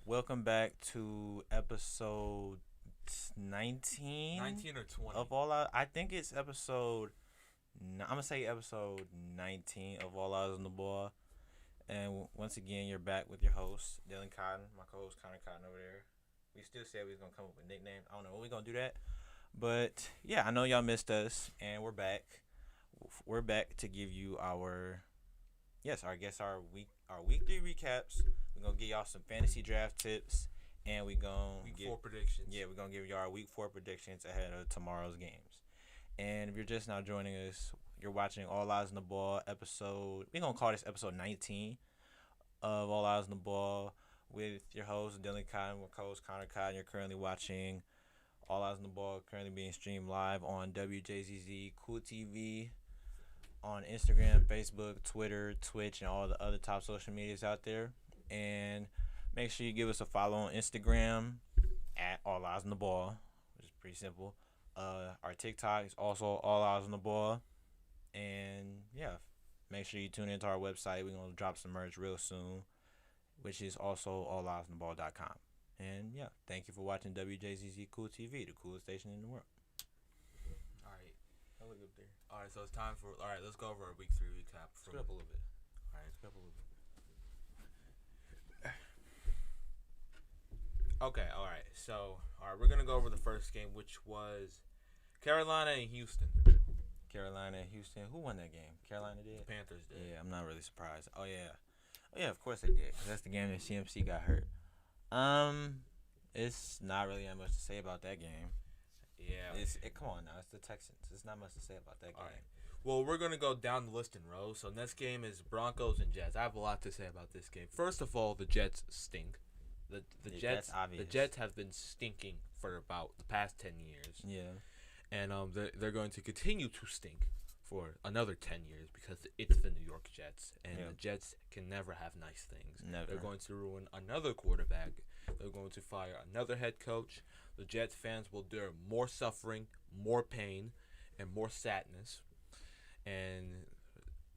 Welcome back to episode 19 19 or 20. of All Out. I think it's episode. I'm gonna say episode 19 of All Eyes on the Ball. And once again, you're back with your host Dylan Cotton, my co-host Connor Cotton over there. We still said we was gonna come up with nicknames. I don't know when we gonna do that, but yeah, I know y'all missed us, and we're back. We're back to give you our our weekly recaps. We're gonna give y'all some fantasy draft tips, and week 4 predictions. Yeah, we're gonna give you our week 4 predictions ahead of tomorrow's games. And if you're just now joining us, you're watching All Eyes on the Ball episode. We're gonna call this episode 19 of All Eyes on the Ball with your host Dylan Cotton, with co-host Connor Cotton. You're currently watching All Eyes on the Ball, currently being streamed live on Wjzz Cool Tv, on Instagram, Facebook, Twitter, Twitch, and all the other top social medias out there. And make sure you give us a follow on Instagram at All Eyes on the Ball, which is pretty simple. Our TikTok is also All Eyes on the Ball. And yeah, make sure you tune into our website. We're going to drop some merch real soon, which is also alleyesontheball.com. And yeah, thank you for watching WJZZ Cool TV, the coolest station in the world. Alright. I look up there. Alright, so it's time for. Alright, let's go over our week 3 recap. Scoot up a little bit. Alright. Scoot up a little bit. Okay, alright. So, we're going to go over the first game, which was Carolina and Houston. Carolina and Houston. Who won that game? Carolina did? Panthers did. Yeah, I'm not really surprised. Oh yeah, of course they did. 'Cause that's the game that CMC got hurt. It's not really that much to say about that game. Yeah. Come on now, it's the Texans. There's not much to say about that game. Alright. Well, we're going to go down the list in rows. So, next game is Broncos and Jets. I have a lot to say about this game. First of all, the Jets stink. The Jets, that's obvious. the Jets have been stinking for about the past 10 years. Yeah. And they're going to continue to stink for another 10 years because it's the New York Jets. And Yeah. the Jets can never have nice things. Never. They're going to ruin another quarterback. They're going to fire another head coach. The Jets fans will endure more suffering, more pain, and more sadness. And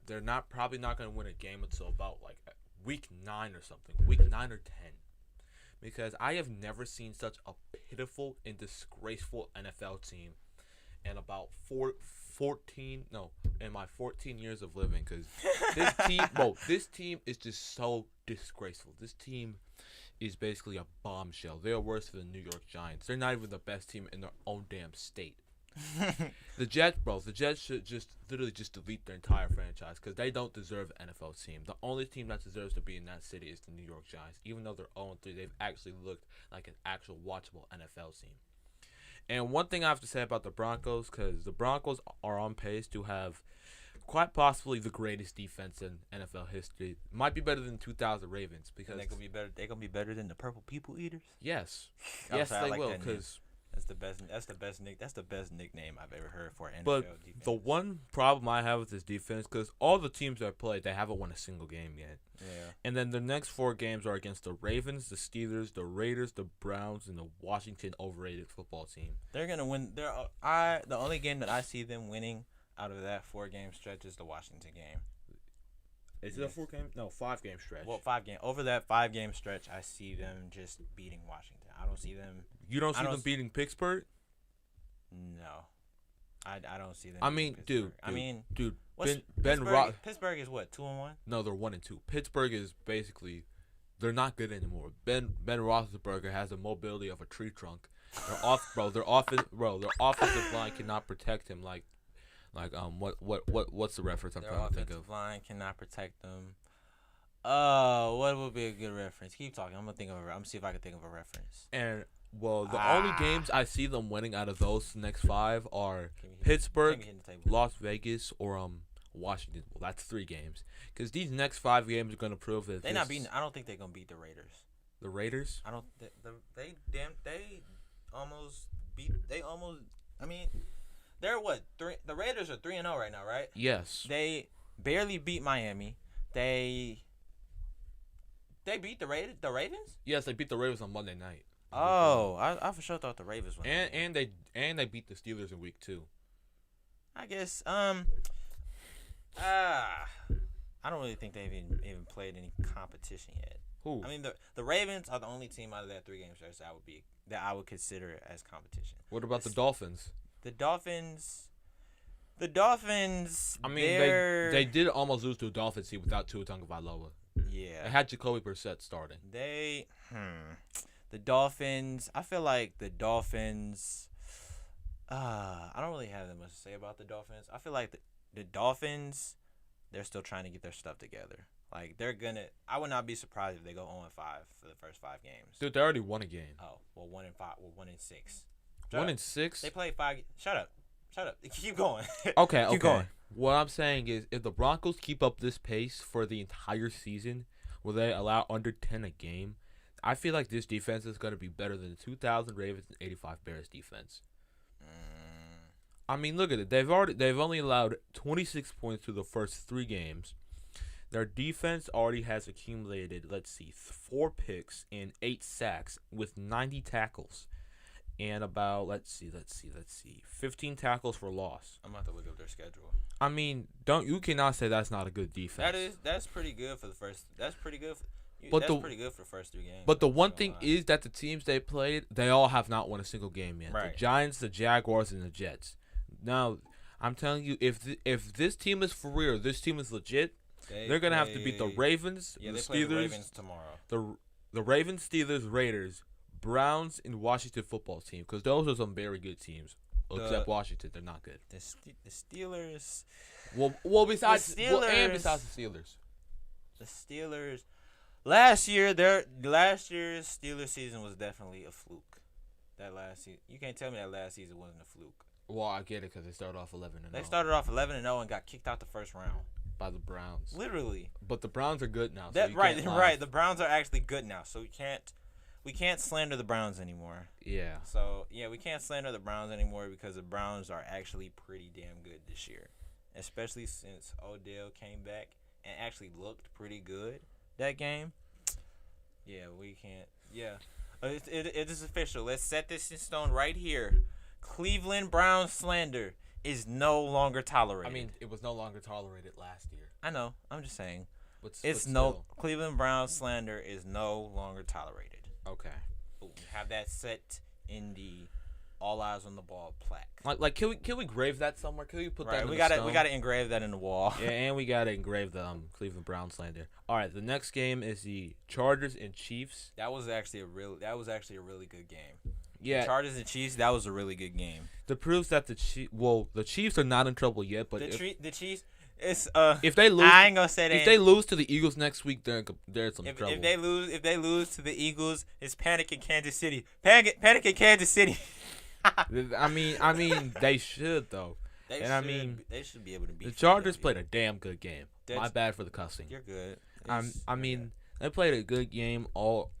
they're probably not going to win a game until about like week 9 or something. Week 9 or 10. Because I have never seen such a pitiful and disgraceful NFL team in about 14 years of living, because this team is just so disgraceful. This team is basically a bombshell. They're worse than the New York Giants. They're not even the best team in their own damn state. The Jets should literally just delete their entire franchise because they don't deserve an NFL team. The only team that deserves to be in that city is the New York Giants. Even though they're 0-3, they've actually looked like an actual watchable NFL team. And one thing I have to say about the Broncos, because the Broncos are on pace to have quite possibly the greatest defense in NFL history. Might be better than 2000 Ravens, because they're gonna be better. They're gonna be better than the Purple People Eaters. Yes, I'm yes, sorry, I they like will. that name. Because That's the best nickname I've ever heard for an NFL but defense. the one problem I have with this defense, because all the teams that played, they haven't won a single game yet. Yeah. And then the next 4 games are against the Ravens, the Steelers, the Raiders, the Browns, and the Washington overrated football team. They're gonna win. The only game that I see them winning out of that 4-game stretch is the Washington game. Is it a 4-game? No, 5-game stretch. Well, 5-game. Over that 5-game stretch, I see them just beating Washington. I don't see them. You don't see them beating Pittsburgh? No, I don't see them. I mean, beating dude, Pittsburgh, Pittsburgh is what, 2-1? No, they're 1-2. Pittsburgh is basically, they're not good anymore. Ben Roethlisberger has the mobility of a tree trunk. Their offensive line cannot protect him what's the reference I'm trying to think of? Their offensive line cannot protect them. What would be a good reference? Keep talking. I'm gonna see if I can think of a reference. And the only games I see them winning out of those next 5 are Pittsburgh, Las Vegas, or Washington. Well, that's 3 games. Because these next 5 games are gonna prove that they're not beating. I don't think they're gonna beat the Raiders. The Raiders? I don't. They almost beat. I mean, they're what? The Raiders are 3-0 right now, right? Yes. They barely beat Miami. They beat the Ravens? Yes, they beat the Ravens on Monday night. Oh, I for sure thought the Ravens won. And they beat the Steelers in week 2. I guess I don't really think they've even played any competition yet. Who? I mean, the Ravens are the only team out of that 3-game stretch that I would consider as competition. What about the Dolphins? The Dolphins. The Dolphins. I mean, they did almost lose to a Dolphins team without Tua Tagovailoa. Yeah. They had Jacoby Brissett starting. The Dolphins. I feel like the Dolphins. I don't really have that much to say about the Dolphins. I feel like the Dolphins, they're still trying to get their stuff together. Like, they're gonna. I would not be surprised if they go 0-5 for the first 5 games. Dude, they already won a game. Oh, well, 1-5. Well, 1-6. 1-6. They played 5. Shut up. Keep going. Okay. Keep going. What I'm saying is, if the Broncos keep up this pace for the entire season, will they allow under 10 a game? I feel like this defense is going to be better than the 2000 Ravens and 85 Bears defense. I mean, look at it. They've only allowed 26 points through the first 3 games. Their defense already has accumulated, 4 picks and 8 sacks with 90 tackles. And about, 15 tackles for loss. I'm about to look up their schedule. I mean, you cannot say that's not a good defense. That's pretty good for the first. That's pretty good. Pretty good for the first 3 games. But the one thing is that the teams they played, they all have not won a single game yet. Right. The Giants, the Jaguars, and the Jets. Now, I'm telling you, if this team is for real, this team is legit, they're gonna have to beat the Ravens, the Steelers, play the Ravens tomorrow. The Ravens, Steelers, Raiders, Browns, and Washington football team, because those are some very good teams. Except Washington, they're not good. The Steelers. Besides the Steelers. The Steelers. Last year's Steelers season was definitely a fluke. That last season, you can't tell me that last season wasn't a fluke. Well, I get it because they started off 11-0. They started off 11-0 and got kicked out the first round by the Browns. Literally. But the Browns are good now. Right. The Browns are actually good now, so we can't slander the Browns anymore. Yeah. So yeah, we can't slander the Browns anymore because the Browns are actually pretty damn good this year, especially since Odell came back and actually looked pretty good that game. Yeah, we can't. Yeah, it is official. Let's set this in stone right here. Cleveland Browns slander is no longer tolerated. I mean, it was no longer tolerated last year. I know. I'm just saying. But Cleveland Browns slander is no longer tolerated. Okay. We have that set in the All Eyes on the Ball plaque. Like can we grave that somewhere? Can we put that in we the stone? We gotta engrave that in the wall. Yeah, and we gotta engrave the Cleveland Browns slander. All right, the next game is the Chargers and Chiefs. That was actually a really good game. Yeah, the Chargers and Chiefs. That was a really good game. The proofs that the Chiefs are not in trouble yet, but the Chiefs. It's if they lose, I ain't gonna say that. If they lose to the Eagles next week, they're in some trouble. If they lose to the Eagles, it's panic in Kansas City. Panic in Kansas City. I mean, they should though. They should be able to beat. The Chargers played a damn good game. My bad for the cussing. You're good. They played a good game all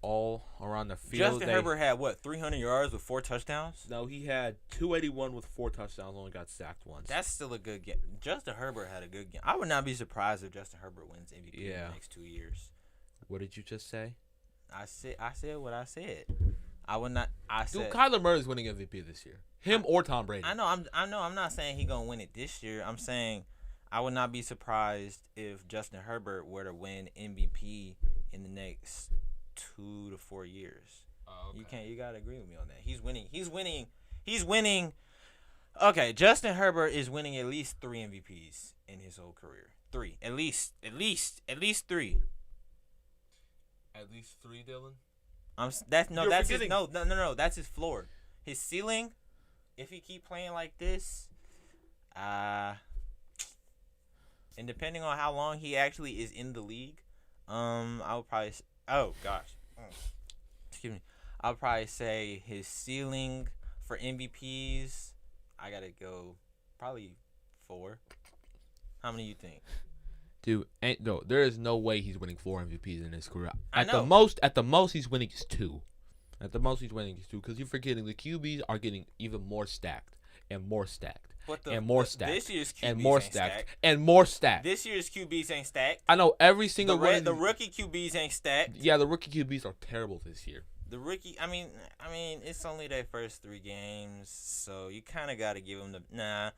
around the field. Justin Herbert had 300 yards with 4 touchdowns? No, he had 281 with 4 touchdowns. Only got sacked once. That's still a good game. Justin Herbert had a good game. I would not be surprised if Justin Herbert wins MVP in the next 2 years. What did you just say? I said what I said. I would not. Dude, Kyler Murray's winning MVP this year. Or Tom Brady. I know. I'm not saying he's gonna win it this year. I'm saying I would not be surprised if Justin Herbert were to win MVP in the next 2 to 4 years. Oh, okay. You gotta agree with me on that. He's winning. Okay, Justin Herbert is winning at least 3 MVPs in his whole career. 3, at least 3. At least 3, Dylan. That's his floor. His ceiling, if he keep playing like this, and depending on how long he actually is in the league, I would probably. Excuse me. I would probably say his ceiling for MVPs, I gotta go probably 4. How many you think? Dude, there is no way he's winning 4 MVPs in his career. At the most, he's winning 2. At the most, he's winning 2 because you're forgetting the QBs are getting even more stacked and more stacked and more stacked this year's QBs and more ain't stacked and more stacked. This year's QBs ain't stacked. I know every single one. The rookie QBs ain't stacked. Yeah, the rookie QBs are terrible this year. The rookie, I mean, it's only their first 3 games, so you kind of got to give them the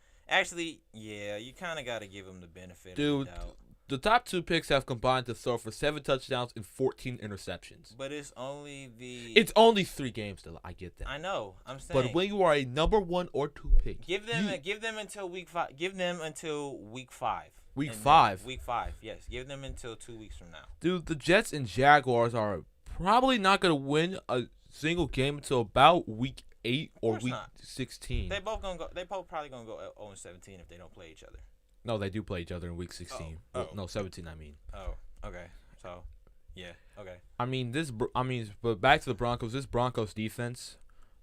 you kind of got to give them the benefit of the doubt. The top two picks have combined to throw for 7 touchdowns and 14 interceptions. But it's only the. It's only 3 games, though. I get that. I know. I'm saying. But when you are a number 1 or 2 pick, give them until week 5. Give them until week 5. Week 5. Week 5. Yes. Give them until 2 weeks from now. Dude, the Jets and Jaguars are probably not going to win a single game until about week 8 or week 16. They both probably gonna go 0-17 if they don't play each other. No, they do play each other in week 16. Oh. No, 17. I mean. Oh, okay. So, yeah, okay. But back to the Broncos. This Broncos defense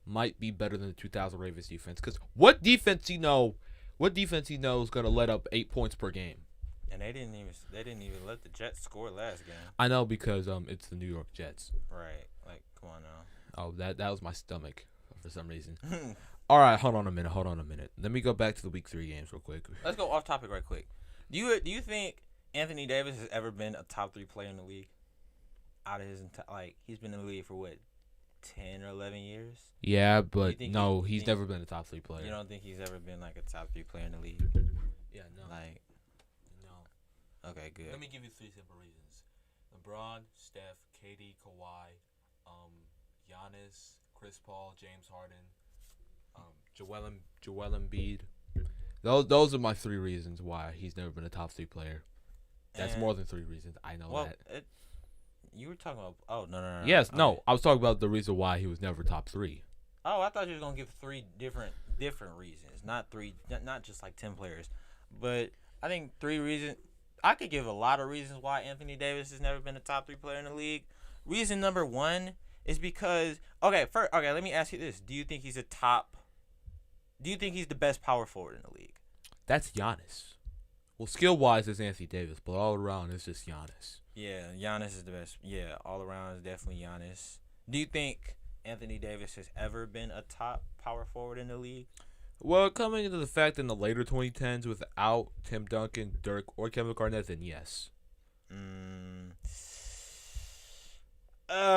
might be better than the 2000 Ravens defense. Because what defense you know is gonna let up 8 points per game? And they didn't even let the Jets score last game. I know because it's the New York Jets. Right. Like, come on now. Oh, that was my stomach for some reason. All right, hold on a minute. Let me go back to the week 3 games real quick. Let's go off topic right quick. Do you think Anthony Davis has ever been a top 3 player in the league? Out of his he's been in the league for what, 10 or 11 years? Yeah, but no, he's never been a top 3 player. You don't think he's ever been like a top 3 player in the league? Yeah, no. No. Okay, good. Let me give you 3 simple reasons: LeBron, Steph, KD, Kawhi, Giannis, Chris Paul, James Harden, Joel Embiid. Those are my 3 reasons why he's never been a top 3 player. That's more than 3 reasons. I know that. You were talking about. Oh no. Yes, okay. no. I was talking about the reason why he was never top 3. Oh, I thought you were gonna give 3 different reasons, not just like 10 players, but I think 3 reasons. I could give a lot of reasons why Anthony Davis has never been a top 3 player in the league. Reason number 1 is because let me ask you this: Do you think he's the best power forward in the league? That's Giannis. Well, skill-wise, it's Anthony Davis, but all around, it's just Giannis. Yeah, Giannis is the best. Yeah, all around is definitely Giannis. Do you think Anthony Davis has ever been a top power forward in the league? Well, coming into the fact in the later 2010s without Tim Duncan, Dirk, or Kevin Garnett, then yes. I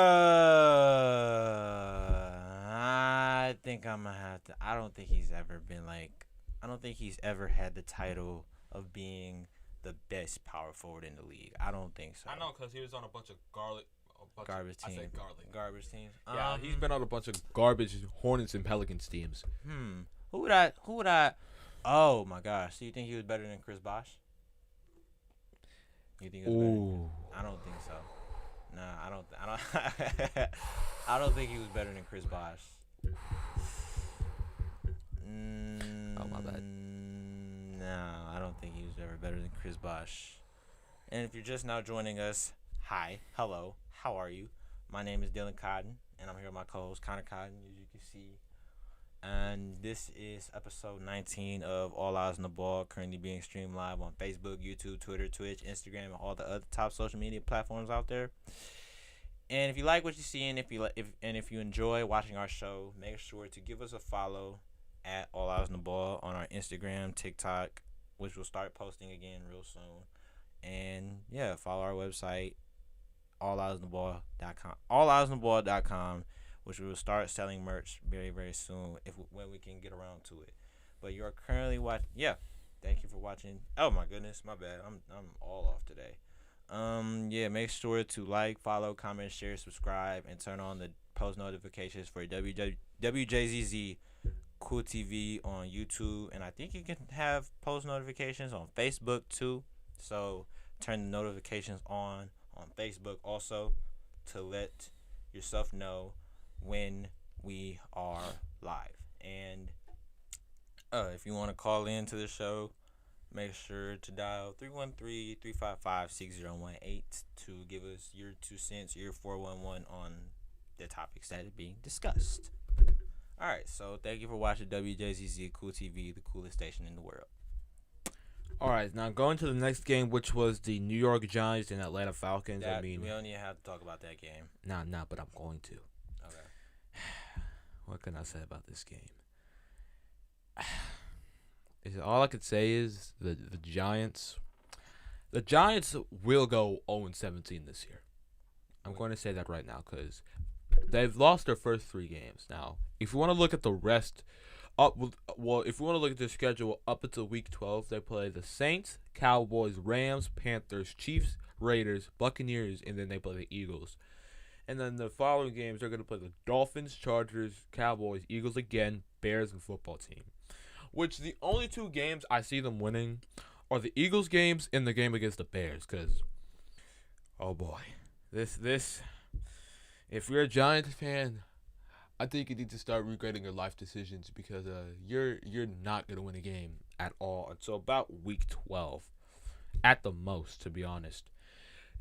think I'm gonna have to. I don't think he's ever had the title of being the best power forward in the league. I don't think so. I know, because he was on a bunch of garbage teams. Garbage teams. Yeah, he's been on a bunch of garbage Hornets and Pelicans teams. Who would I? Oh my gosh. Do you think he was better than Chris Bosh? You think he was better? I don't think so. Nah, I don't think he was better than Chris Bosh. Oh, my bad. No, I don't think he was ever better than Chris Bosh. And if you're just now joining us, hi, hello, how are you? My name is Dylan Cotton, and I'm here with my co-host Connor Cotton, as you can see. And this is episode 19 of All Eyes on the Ball, currently being streamed live on Facebook, YouTube, Twitter, Twitch, Instagram, and all the other top social media platforms out there. And if you like what you see, and if you enjoy watching our show, make sure to give us a follow at All Eyes on the Ball on our Instagram, TikTok, which we'll start posting again real soon. And yeah, follow our website, alleyesontheball.com. Alleyesontheball.com, which we will start selling merch very, very soon when we can get around to it. But you are currently watching. Yeah, thank you for watching. Oh my goodness, my bad. I'm all off today. Yeah, make sure to like, follow, comment, share, subscribe, and turn on the post notifications for Wjzz Cool TV on YouTube, and I think you can have post notifications on Facebook too. So turn the notifications on Facebook also to let yourself know when we are live. And if you want to call in to the show, make sure to dial 313-355-6018 to give us your 2 cents, your 411 on the topics that are being discussed. All right, so thank you for watching Wjzz Cool TV, the coolest station in the world. All right, now going to the next game, which was the New York Giants and Atlanta Falcons. We don't even have to talk about that game. Nah, but I'm going to. Okay. What can I say about this game? All I could say is the Giants will go 0-17 this year. I'm going to say that right now because they've lost their first 3 games. Now, if you want to look at the rest Well, if you want to look at their schedule up until week 12, they play the Saints, Cowboys, Rams, Panthers, Chiefs, Raiders, Buccaneers, and then they play the Eagles. And then the following games, they're going to play the Dolphins, Chargers, Cowboys, Eagles again, Bears, and football team. Which the only two games I see them winning are the Eagles games and the game against the Bears. Because, oh boy, this, if you're a Giants fan, I think you need to start regretting your life decisions because you're not going to win a game at all until about week 12, at the most, to be honest.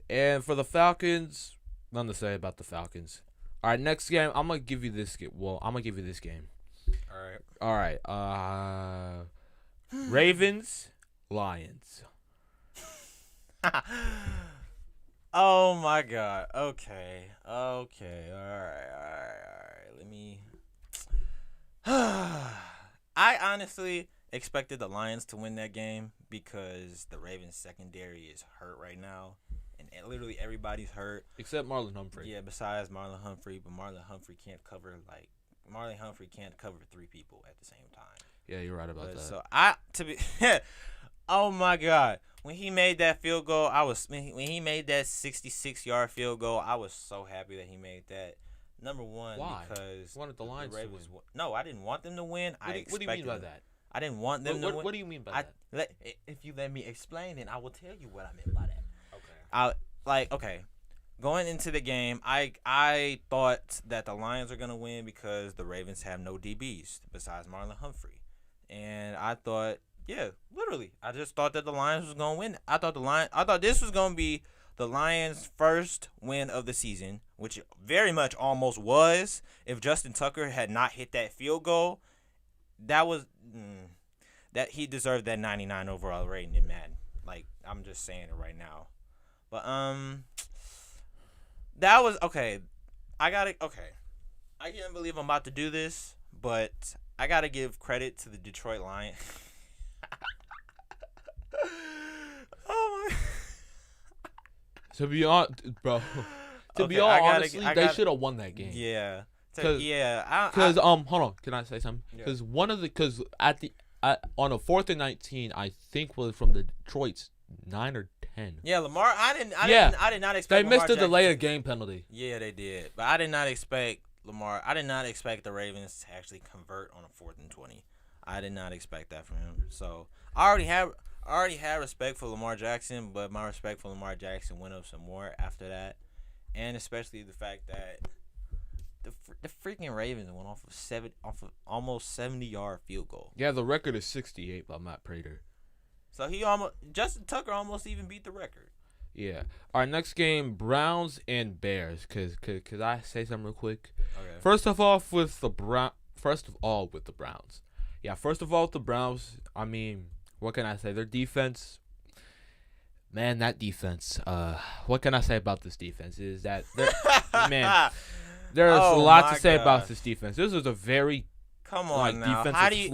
And for the Falcons, nothing to say about the Falcons. All right, next game, I'm going to give you this game. Well, I'm going to give you this game. All right. Ravens, Lions. Oh my God. Okay. All right. Let me. I honestly expected the Lions to win that game because the Ravens secondary is hurt right now, and literally everybody's hurt Except Marlon Humphrey. Yeah, besides Marlon Humphrey, but Marlon Humphrey can't cover three people at the same time. Yeah, you're right about that. So oh my God, when he made that field goal, when he made that 66-yard field goal, I was so happy that he made that. Number one, why? Because you wanted the Lions to win. No, I didn't want them to win. What do you mean by that? I didn't want them to win. What do you mean by that? If you let me explain it, I will tell you what I meant by that. Okay. Going into the game, I thought that the Lions are gonna win because the Ravens have no DBs besides Marlon Humphrey, and I thought, literally, I just thought that the Lions was gonna win. I thought this was gonna be the Lions' first win of the season, which it very much almost was. If Justin Tucker had not hit that field goal, that he deserved that 99 overall rating in Madden. Like, I'm just saying it right now. But that was okay. I can't believe I'm about to do this, but I gotta give credit to the Detroit Lions. Oh my. To be honest, bro. Honestly, they should have won that game. Yeah. Because hold on, can I say something? Because on a 4th and 19, I think was from the Detroit's 9 or 10. Yeah, Lamar. I did not expect. They Lamar missed a delayed game penalty. Yeah, they did, but I did not expect Lamar. I did not expect the Ravens to actually convert on a 4th and 20. I did not expect that from him. So I already had respect for Lamar Jackson, but my respect for Lamar Jackson went up some more after that, and especially the fact that the freaking Ravens went off of almost 70-yard field goal. Yeah, the record is 68 by Matt Prater. So Justin Tucker almost even beat the record. Yeah. Our next game, Browns and Bears. Could I say something real quick? Okay. First of all, with the Browns. Yeah, first of all, with the Browns, I mean, what can I say? Their defense, man, that defense. What can I say about this defense? Is that man, there's a lot to say about this defense. This is a very defensive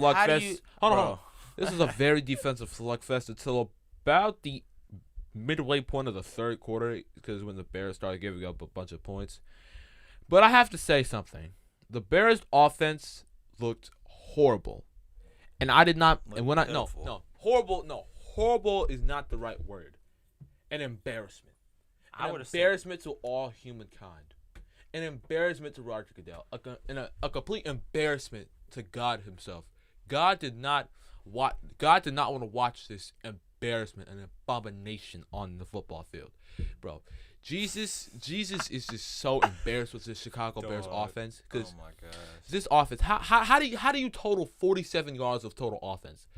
slugfest. Hold on. This is a very defensive slugfest until about the midway point of the third quarter, because when the Bears started giving up a bunch of points. But I have to say something. The Bears' offense looked horrible. And I did not. And when horrible is not the right word. An embarrassment. An embarrassment to all humankind. An embarrassment to Roger Goodell. A complete embarrassment to God himself. God did not want to watch this embarrassment and abomination on the football field, bro. Jesus is just so embarrassed with this Chicago Bears offense. Because this offense, how do you total 47 yards of total offense?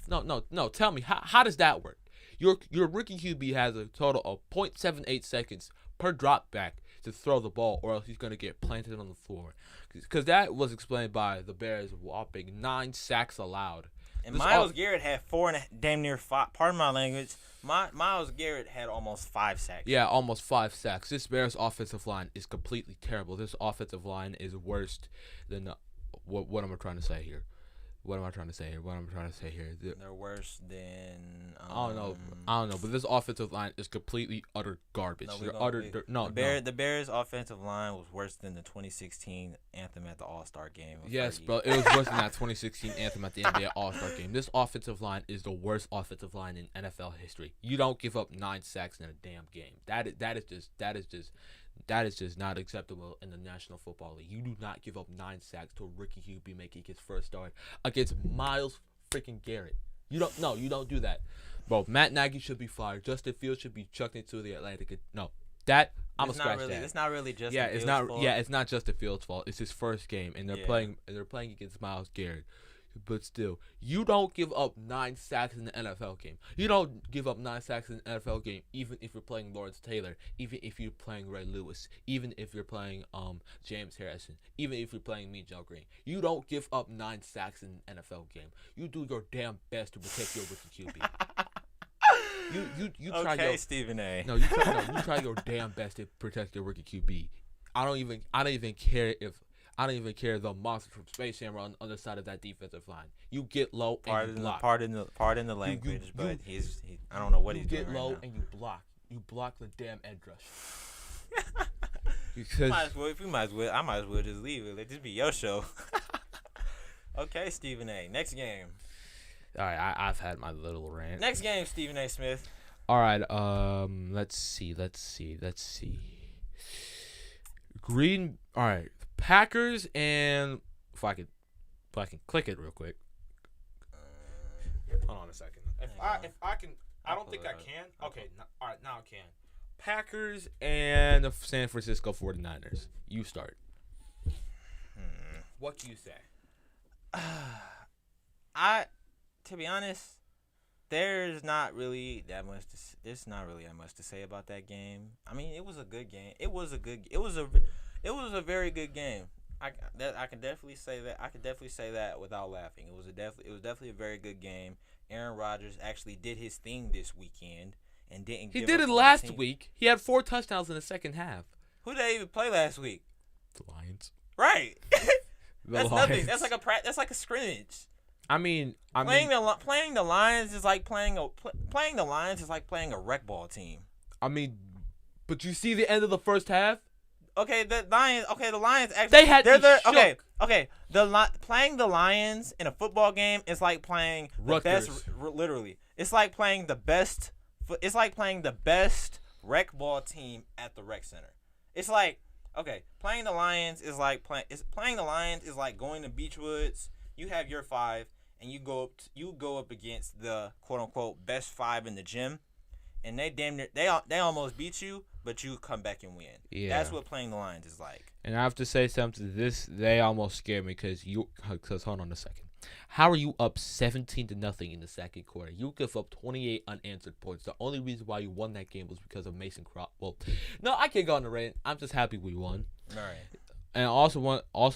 No. Tell me, how does that work? Your rookie QB has a total of 0.78 seconds per drop back to throw the ball, or else he's gonna get planted on the floor. Because that was explained by the Bears whopping 9 sacks allowed. And Myles Garrett had 4 and damn near 5. Pardon my language. Myles Garrett had almost 5 sacks. Yeah, almost 5 sacks. This Bears offensive line is completely terrible. This offensive line is worse than what am I trying to say here? what am I trying to say here? They're worse than. I don't know. But this offensive line is completely utter garbage. The Bears' offensive line was worse than the 2016 anthem at the All-Star game. Yes, bro. It was worse than that 2016 anthem at the NBA All-Star game. This offensive line is the worst offensive line in NFL history. You don't give up 9 sacks in a damn game. That is just not acceptable in the National Football League. You do not give up 9 sacks to a rookie QB making his first start against Myles freaking Garrett. You don't do that. Bro, Matt Nagy should be fired. Justin Fields should be chucked into the Atlantic. No. That I'm gonna scratch that. It's not really Justin Fields' fault. It's not Justin Fields' fault. It's his first game and they're playing against Myles Garrett. But still, you don't give up 9 sacks in the NFL game. You don't give up 9 sacks in the NFL game, even if you're playing Lawrence Taylor, even if you're playing Ray Lewis, even if you're playing James Harrison, even if you're playing Joe Green. You don't give up 9 sacks in an NFL game. You do your damn best to protect your rookie QB. You try okay, Stephen A. No, you try your damn best to protect your rookie QB. I don't even care the monster from Space Jam on the other side of that defensive line. You get low and you block. Pardon the language, but I don't know what he's doing. You get low right and you block. You block the damn edge rush. Because I might as well just leave it. Let this be your show. Okay, Stephen A. Next game. All right, I've had my little rant. Next game, Stephen A. Smith. All right, let's see. All right, Packers and if I can click it real quick. Hold on a second. If I can, I don't think I can. Okay, all right, now I can. Packers and the San Francisco 49ers. You start. What do you say? To be honest, there's not really that much to say about that game. I mean, it was a good game. It was a very good game. I can definitely say that. I can definitely say that without laughing. It was definitely a very good game. Aaron Rodgers actually did his thing this weekend and didn't. He did it last week. He had 4 touchdowns in the second half. Who did they even play last week? The Lions. Right. That's nothing. That's like a scrimmage. Playing the Lions is like playing a rec ball team. I mean, but you see the end of the first half. Okay, the Lions actually they had shook. Playing the Lions in a football game is like playing the best. Literally, it's like playing the best. It's like playing the best rec ball team at the rec center. It's like playing the Lions is like playing the Lions is like going to Beachwoods. You have your 5, and you go up against the quote unquote best 5 in the gym, and they almost beat you, but you come back and win. Yeah, that's what playing the Lions is like. And I have to say something. They almost scared me because hold on a second. How are you up 17-0 in the second quarter? You give up 28 unanswered points. The only reason why you won that game was because of Mason Crosby. Well, no, I can't go on the rant. I'm just happy we won. All right. And also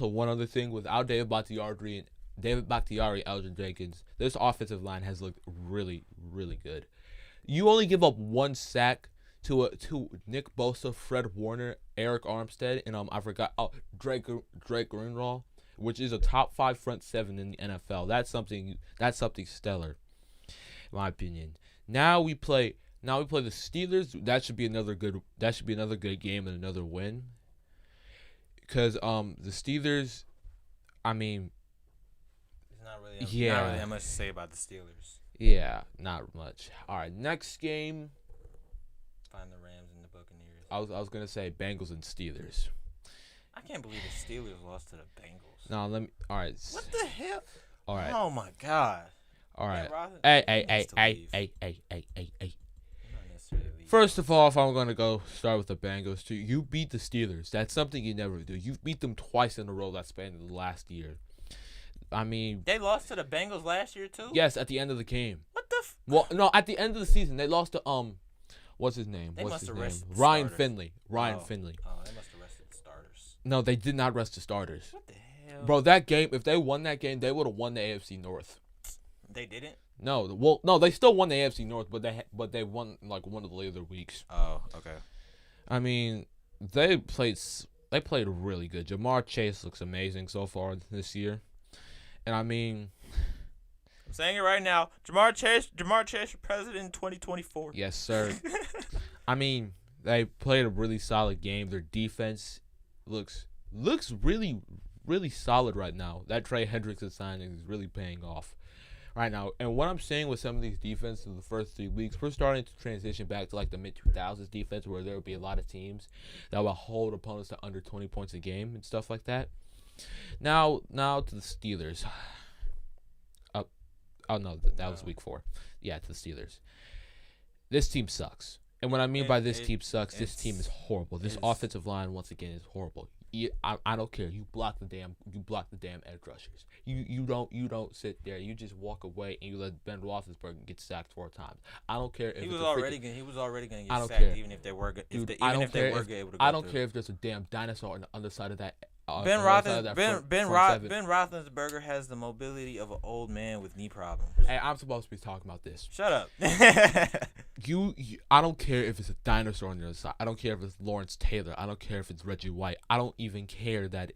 one other thing, without David Bakhtiari, Elgin Jenkins, this offensive line has looked really, really good. You only give up 1 sack to Nick Bosa, Fred Warner, Eric Armstead, and I forgot Drake Greenlaw, which is a top 5 front 7 in the NFL. That's something stellar, in my opinion. Now we play the Steelers. That should be another good game and another win. Because the Steelers, I mean, not really that much to say about the Steelers. Yeah, not much. All right, next game. Find the Rams and the Buccaneers. I was gonna say Bengals and Steelers. I can't believe the Steelers lost to the Bengals. No, all right. What the hell? All right. Oh my God. All right. Hey. First of all, if I'm gonna go start with the Bengals too, you beat the Steelers. That's something you never do. You beat them twice in a row. That span the last year. I mean, they lost to the Bengals last year too. Yes, at the end of the game. What the? Well, no, at the end of the season, they lost to what's his name? Ryan Finley. Ryan Finley. Oh, they must have rested the starters. No, they did not rest the starters. What the hell? Bro, that game, if they won that game, they would have won the AFC North. They didn't? No, they still won the AFC North, but they won like one of the later weeks. Oh, okay. I mean, they played really good. Jamar Chase looks amazing so far this year. And I mean, I'm saying it right now. Jamar Chase, your president in 2024. yes, sir. I mean, they played a really solid game. Their defense looks really, really solid right now. That Trey Hendrickson signing is really paying off right now. And what I'm saying with some of these defenses in the first 3 weeks, we're starting to transition back to like the mid-2000s defense where there will be a lot of teams that will hold opponents to under 20 points a game and stuff like that. Now to the Steelers. Oh no, that was week 4. Yeah, to the Steelers. This team sucks. And what I mean by this team sucks, this team is horrible. This offensive line once again is horrible. I don't care. You block the damn edge rushers. You don't sit there. You just walk away and you let Ben Roethlisberger get sacked 4 times. I don't care if he was already going to get sacked care. Even if they were able to I don't through. care if there's a damn dinosaur on the underside of that. Ben Roethlisberger has the mobility of an old man with knee problems. Hey, I'm supposed to be talking about this. Shut up. I don't care if it's a dinosaur on the other side. I don't care if it's Lawrence Taylor. I don't care if it's Reggie White. I don't even care that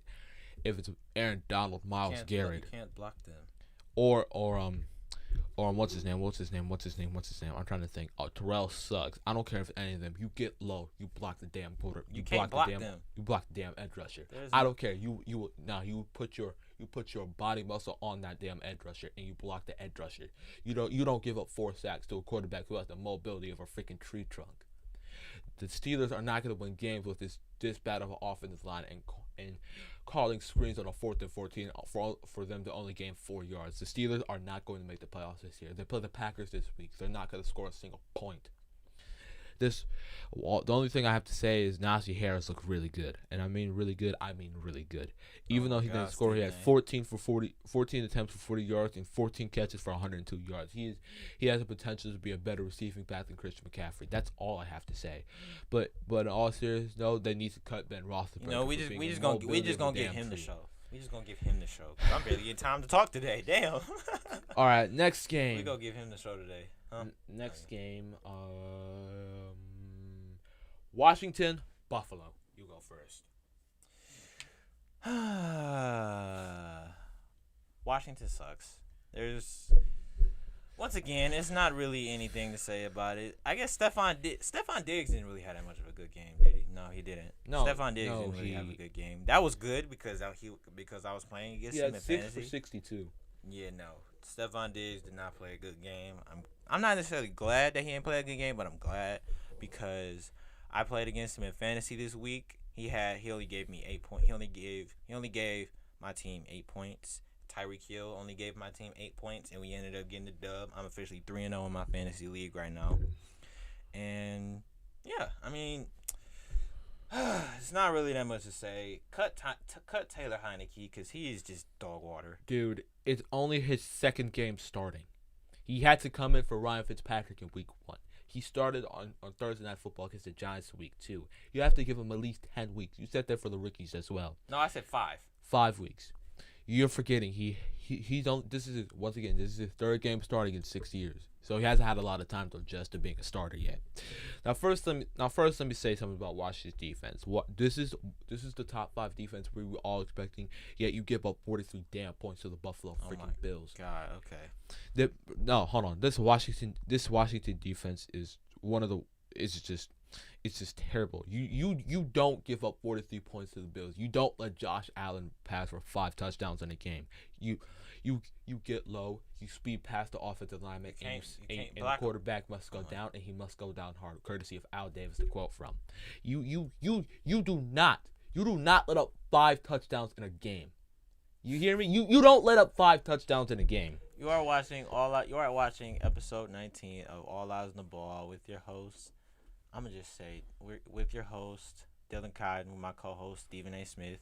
if it's Aaron Donald, Myles Garrett. You can't block them. Or what's his name? I'm trying to think. Oh, Terrell Suggs. I don't care if any of them. You get low. You block the damn quarter. You can't block them. You block the damn edge rusher. I don't care. You put your body muscle on that damn edge rusher and you block the edge rusher. You don't give up 4 sacks to a quarterback who has the mobility of a freaking tree trunk. The Steelers are not going to win games with this bad of an offensive line and calling screens on a 4th and 14 for them to only gain 4 yards. The Steelers are not going to make the playoffs this year. They play the Packers this week. They're not going to score a single point. The only thing I have to say is Najee Harris looked really good, and I mean really good. Even though he didn't score, he had 14 attempts for 40 yards and 14 catches for 102 yards. He has the potential to be a better receiving back than Christian McCaffrey. That's all I have to say. But in all seriousness, no, they need to cut Ben Roethlisberger. We just gonna give him the show. We just gonna give him the show. I'm barely getting time to talk today. Damn. All right, next game. We gonna give him the show today. Huh? Next game, Washington, Buffalo. You go first. Washington sucks. Once again, it's not really anything to say about it. I guess Stephon Diggs didn't really have that much of a good game, did he? No, he didn't. No, Stephon Diggs didn't really have a good game. That was good because I was playing against him in fantasy. 6 for 62. Yeah, no. Stephon Diggs did not play a good game. I'm not necessarily glad that he didn't play a good game, but I'm glad because I played against him in fantasy this week. He only gave me 8 points. He only gave my team 8 points. Tyreek Hill only gave my team 8 points, and we ended up getting the dub. I'm officially 3-0 in my fantasy league right now. And yeah, I mean, it's not really that much to say. Cut Taylor Heineke because he is just dog water. Dude, it's only his 2nd game starting. He had to come in for Ryan Fitzpatrick in week 1. He started on Thursday Night Football against the Giants week 2. You have to give him at least 10 weeks. You said that for the rookies as well. No, I said 5. 5 weeks. You're forgetting he's only this is his 3rd game starting in 6 years. So he hasn't had a lot of time to adjust to being a starter yet. Now first let me say something about Washington's defense. This is the top 5 defense we were all expecting. Yet you give up 43 damn points to the Buffalo freaking Bills. God, okay. Hold on. This Washington defense is it's just terrible. You don't give up 43 points to the Bills. You don't let Josh Allen pass for 5 touchdowns in a game. You get low. You speed past the offensive lineman, and the quarterback must go down, and he must go down hard. Courtesy of Al Davis, the quote from. You do not let up 5 touchdowns in a game. You hear me? You don't let up 5 touchdowns in a game. You are watching episode 19 of All Eyes on the Ball with your host. I'm going to just say, we're with your host, Dylan Cotton, with my co-host, Stephen A. Smith.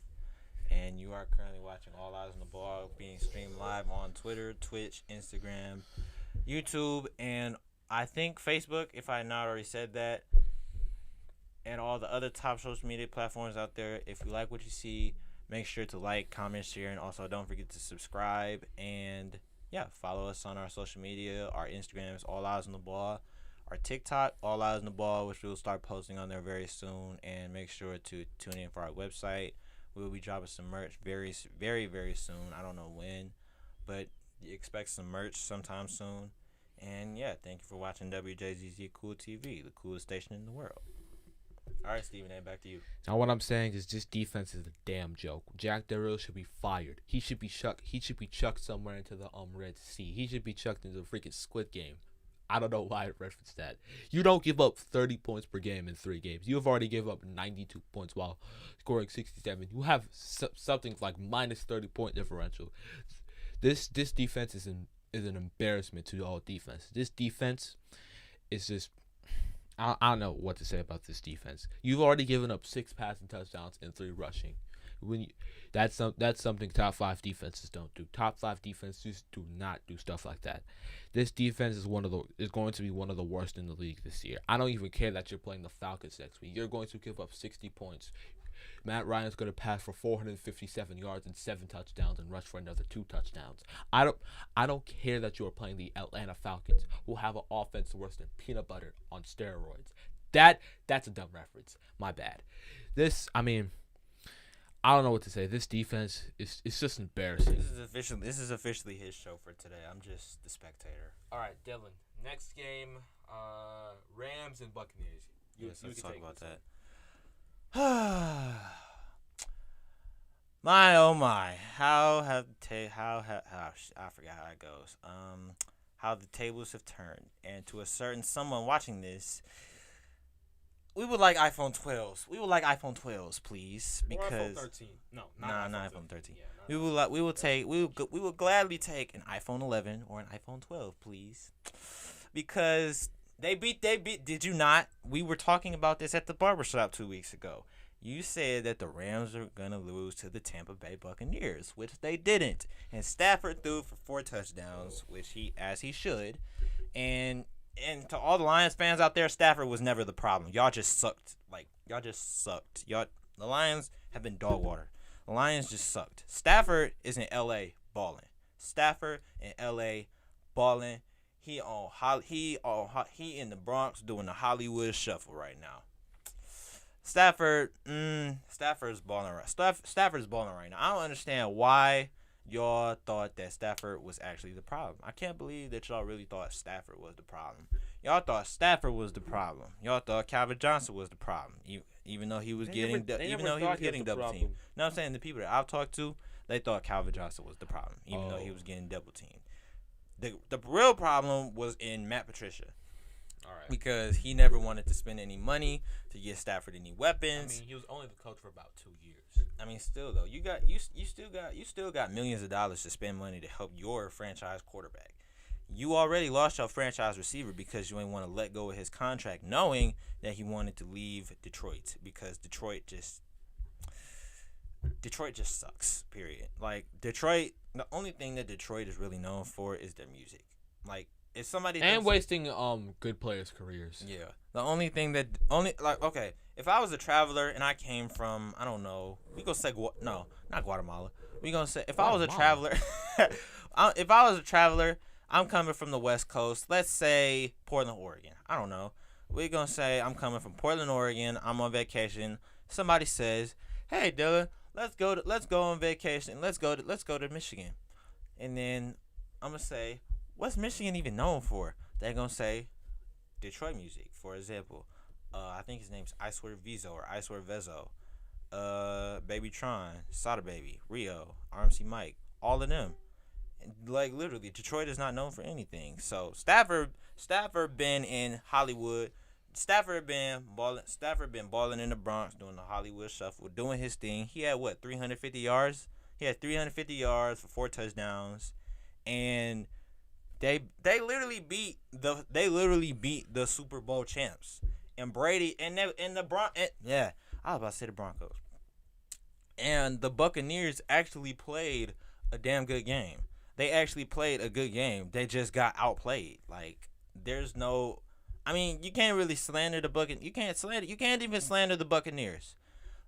And you are currently watching All Eyes on the Ball being streamed live on Twitter, Twitch, Instagram, YouTube, and I think Facebook, if I had not already said that, and all the other top social media platforms out there. If you like what you see, make sure to like, comment, share, and also don't forget to subscribe. And, yeah, follow us on our social media. Our Instagram is All Eyes on the Ball. Our TikTok, All Eyes on the Ball, which we'll start posting on there very soon. And make sure to tune in for our website. We will be dropping some merch very, very, very soon. I don't know when, but expect some merch sometime soon. And yeah, thank you for watching Wjzz Cool TV, the coolest station in the world. All right, Stephen A., back to you. Now, what I'm saying is this defense is a damn joke. Jack Del Rio should be fired. He should be chucked somewhere into the Red Sea. He should be chucked into the freaking Squid Game. I don't know why I referenced that. You don't give up 30 points per game in 3 games. You have already given up 92 points while scoring 67. You have something like minus 30-point differential. This defense is an embarrassment to all defense. This defense is just I don't know what to say about this defense. You've already given up 6 passing touchdowns and 3 rushing. That's something top 5 defenses don't do. Top 5 defenses do not do stuff like that. This defense is going to be one of the worst in the league this year. I don't even care that you're playing the Falcons next week. You're going to give up 60 points. Matt Ryan's going to pass for 457 yards and 7 touchdowns and rush for another 2 touchdowns. I don't care that you are playing the Atlanta Falcons, who have an offense worse than peanut butter on steroids. That's a dumb reference. My bad. I don't know what to say. This defense is just embarrassing. This is officially his show for today. I'm just the spectator. All right, Dylan. Next game, Rams and Buccaneers. Let's talk about that. My oh my, I forgot how it goes. How the tables have turned, and to a certain someone watching this, we would like iPhone 12s. We would like iPhone 12s, please, because or iPhone 13. No, not iPhone 13. Yeah, we will gladly take an iPhone 11 or an iPhone 12, please, because they beat. Did you not? We were talking about this at the barbershop 2 weeks ago. You said that the Rams are going to lose to the Tampa Bay Buccaneers, which they didn't. And Stafford threw for 4 touchdowns, which he should. And to all the Lions fans out there, Stafford was never the problem. Y'all just sucked. The Lions have been dog water. The Lions just sucked. Stafford is in L.A. balling. He in the Bronx doing the Hollywood shuffle right now. Stafford's balling right. Stafford's balling right now. I don't understand why y'all thought that Stafford was actually the problem. I can't believe that y'all really thought Stafford was the problem. Y'all thought Stafford was the problem. Y'all thought Calvin Johnson was the problem, even though he was getting double teamed. No, I'm saying the people that I've talked to, they thought Calvin Johnson was the problem, even though he was getting double teamed. The real problem was in Matt Patricia. All right. Because he never wanted to spend any money to get Stafford any weapons. I mean, he was only the coach for about 2 years. I mean, still though, you still got millions of dollars to spend money to help your franchise quarterback. You already lost your franchise receiver because you ain't want to let go of his contract, knowing that he wanted to leave Detroit because Detroit just sucks. Period. Like Detroit, the only thing that Detroit is really known for is their music. Like. If somebody wasting good players' careers. Yeah. The only thing if I was a traveler and I came from, I don't know, we gonna say not Guatemala. We gonna say if I was a traveler, I'm coming from the West Coast. Let's say Portland, Oregon. I don't know. We're gonna say I'm coming from Portland, Oregon. I'm on vacation. Somebody says, "Hey, Dylan, let's go on vacation. Let's go to Michigan," and then I'm gonna say, what's Michigan even known for? They're going to say Detroit music, for example. I think his name's Wjzz or Wjzz. Baby Tron, Sada Baby, Rio, RMC Mike, all of them. Like, literally, Detroit is not known for anything. So, Stafford been in Hollywood. Stafford been balling in the Bronx, doing the Hollywood shuffle, doing his thing. He had, 350 yards? He had 350 yards for 4 touchdowns. And They literally beat the Super Bowl champs, and Brady and the Broncos. Yeah, I was about to say the Broncos. And the Buccaneers actually played a damn good game. They actually played a good game. They just got outplayed. Like there's no, I mean, you can't really slander the Buccaneers. You can't even slander the Buccaneers.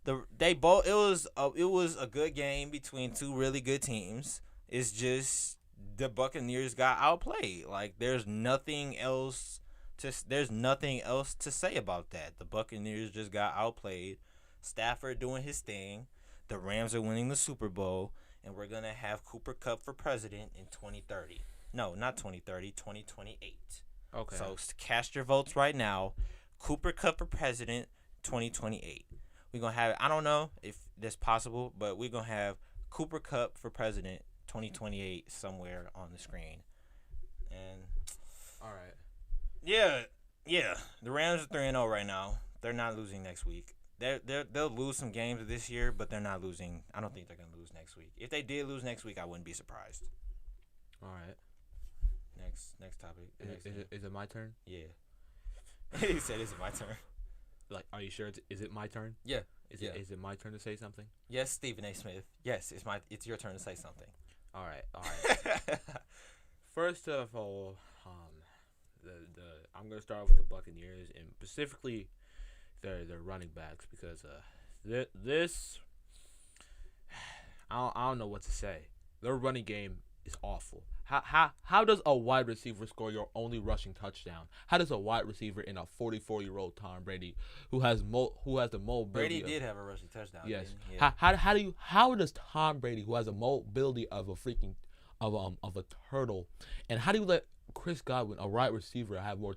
It was a good game between 2 really good teams. It's just the Buccaneers got outplayed. Like there's nothing else to say about that. The Buccaneers just got outplayed. Stafford doing his thing. The Rams are winning the Super Bowl, and we're gonna have Cooper Kupp for president in 2030. No, not 2030, 2028. Okay. So cast your votes right now. Cooper Kupp for president, 2028. We're gonna have. I don't know if that's possible, but we're gonna have Cooper Kupp for president, 2028, somewhere on the screen. And all right. Yeah. The Rams are 3-0 right now. They're not losing next week. They'll lose some games this year, but they're not losing. I don't think they're gonna lose next week. If they did lose next week, I wouldn't be surprised. All right. Next topic. Is it my turn? Yeah. He said, "Is it my turn?" Like, are you sure? Is it my turn? Yeah. Is it my turn to say something? Yes, Stephen A. Smith. Yes, it's your turn to say something. All right. First of all, I'm gonna start off with the Buccaneers and specifically their running backs because this I don't know what to say. Their running game is awful. How does a wide receiver score your only rushing touchdown? How does a wide receiver in a 44-year-old Tom Brady who has the mobility? Brady did have a rushing touchdown. Yes. Yeah. How does Tom Brady, who has a mobility of a freaking of a turtle, and how do you let Chris Godwin, a wide receiver, have more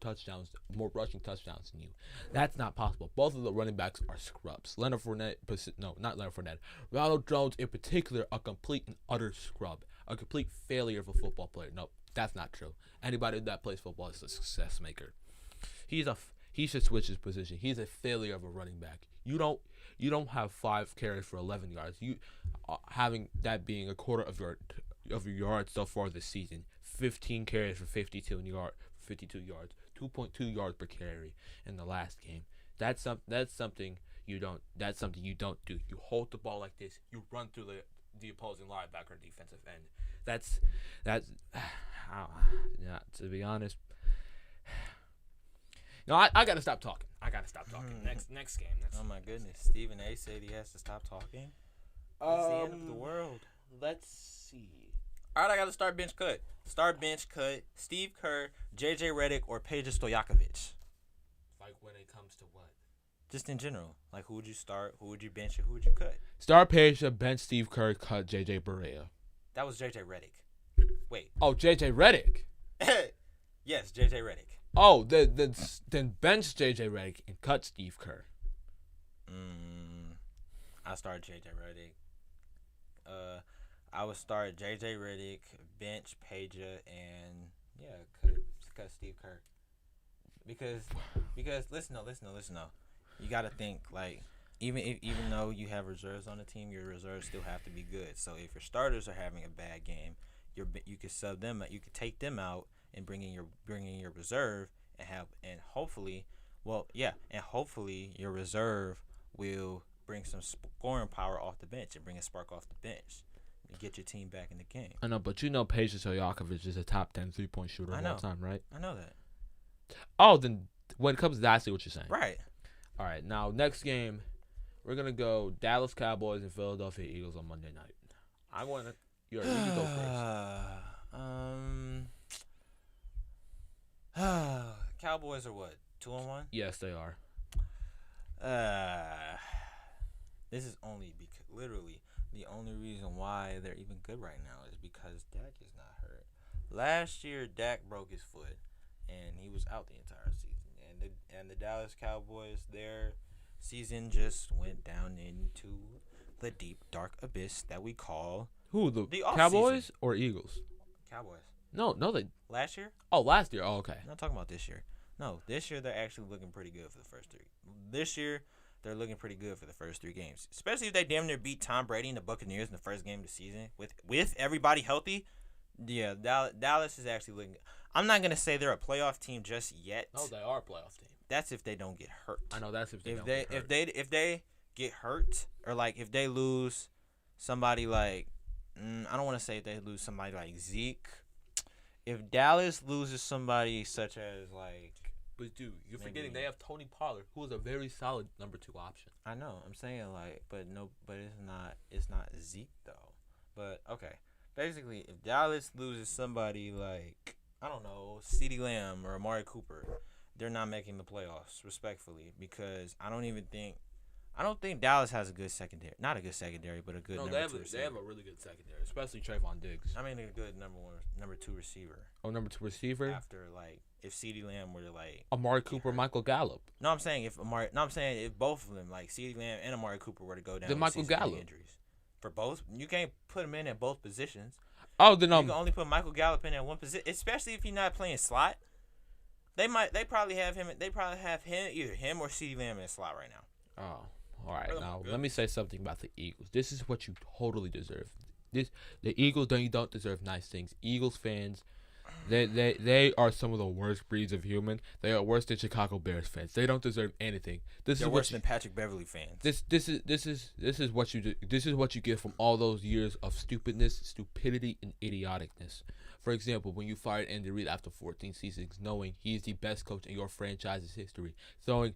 rushing touchdowns than you? That's not possible. Both of the running backs are scrubs. Leonard Fournette, no, not Leonard Fournette. Ronald Jones, in particular, a complete and utter scrub. A complete failure of a football player. No, that's not true. Anybody that plays football is a success maker. He should switch his position. He's a failure of a running back. You don't have 5 carries for 11 yards. You having that being a quarter of your yards so far this season. 15 carries for 52 yards, 2.2 yards per carry in the last game. That's something you don't do. You hold the ball like this. You run through the opposing linebacker and defensive end. That's yeah, to be honest. No, I gotta stop talking. Next game. Oh my goodness, Stephen A. said he has to stop talking. It's the end of the world. Let's see. All right, I gotta start bench cut. Steve Kerr, J.J. Redick, or Peja Stojakovic. Like when it comes to what? Just in general. Like, who would you start? Who would you bench? And who would you cut? Start Peja, bench Steve Kerr, cut J.J. Barea. That was J.J. Redick. Wait. Oh, J.J. Redick. Yes, J.J. Redick. Oh, then bench J.J. Redick and cut Steve Kerr. I start J.J. Redick. I would start J.J. Redick, bench Peja, and cut Steve Kerr. Because listen though. You gotta think like even though you have reserves on the team, your reserves still have to be good. So if your starters are having a bad game, you could sub them. You could take them out and bring in your reserve and hopefully your reserve will bring some scoring power off the bench and bring a spark off the bench and get your team back in the game. I know, but Peja Stojakovic is a top 10 3-point shooter of all time, right? I know that. Oh, then when it comes to that, I see what you're saying. Right. All right, now next game, we're gonna go Dallas Cowboys and Philadelphia Eagles on Monday night. You can go first. Cowboys are what? 2-1? Yes, they are. This is only because literally the only reason why they're even good right now is because Dak is not hurt. Last year, Dak broke his foot, and he was out the entire season. And the Dallas Cowboys, their season just went down into the deep, dark abyss that we call the off Cowboys season. Or Eagles? Cowboys. No, they last year. Oh, last year. Oh, okay. I'm not talking about this year. No, this year they're actually looking pretty good for the first 3. This year they're looking pretty good for the first 3 games, especially if they damn near beat Tom Brady and the Buccaneers in the first game of the season with everybody healthy. Yeah, Dallas is actually looking. I'm not gonna say they're a playoff team just yet. No, they are a playoff team. That's if they don't get hurt. I know that's if they don't get hurt. If they get hurt, or like if they lose somebody like I don't want to say if they lose somebody like Zeke. If Dallas loses somebody such as like, but dude, you're forgetting they have Tony Pollard, who is a very solid number 2 option. I know. I'm saying like, but it's not Zeke though. But okay, basically, if Dallas loses somebody like I don't know, CeeDee Lamb or Amari Cooper, they're not making the playoffs, respectfully, because I don't I don't think Dallas has a good secondary. Not a good secondary, but a good No, number they have two a, receiver. they have a really good secondary, especially Trayvon Diggs. I mean, a good number two receiver. Oh, number 2 receiver. After like, if CeeDee Lamb were to like Amari Cooper, Michael Gallup. No, I'm saying if both of them, like CeeDee Lamb and Amari Cooper, were to go down, Then Michael Gallup. Injuries for both, you can't put him in at both positions. Oh, then you can only put Michael Gallup in at one position, especially if he's not playing slot. They probably have him. They probably have either him or CeeDee Lamb in the slot right now. Oh, all right. Now let me say something about the Eagles. This is what you totally deserve. The Eagles don't deserve nice things. Eagles fans, they are some of the worst breeds of human. They are worse than Chicago Bears fans. They don't deserve anything. They're worse than Patrick Beverly fans. This is what you do. This is what you get from all those years of stupidity, and idioticness. For example, when you fired Andy Reid after 14 seasons, knowing he's the best coach in your franchise's history, throwing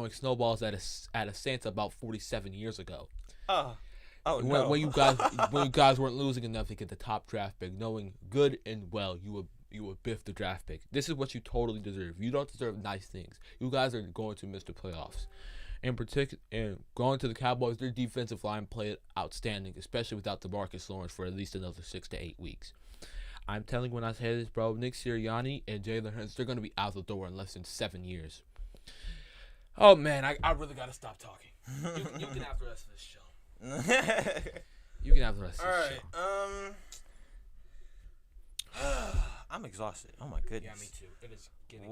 snowballs at a Santa about 47 years ago. No. When you guys weren't losing enough to get the top draft pick, knowing good and well you would biff the draft pick. This is what you totally deserve. You don't deserve nice things. You guys are going to miss the playoffs. In particular, and going to the Cowboys, their defensive line played outstanding, especially without DeMarcus Lawrence for at least another 6 to 8 weeks. I'm telling you when I say this, bro, Nick Sirianni and Jalen Hurts, they're going to be out the door in less than 7 years. Oh, man, I really got to stop talking. You can have the rest of this show. You can have the rest of the show. All right. I'm exhausted. Oh, my goodness. Yeah, me too. It is getting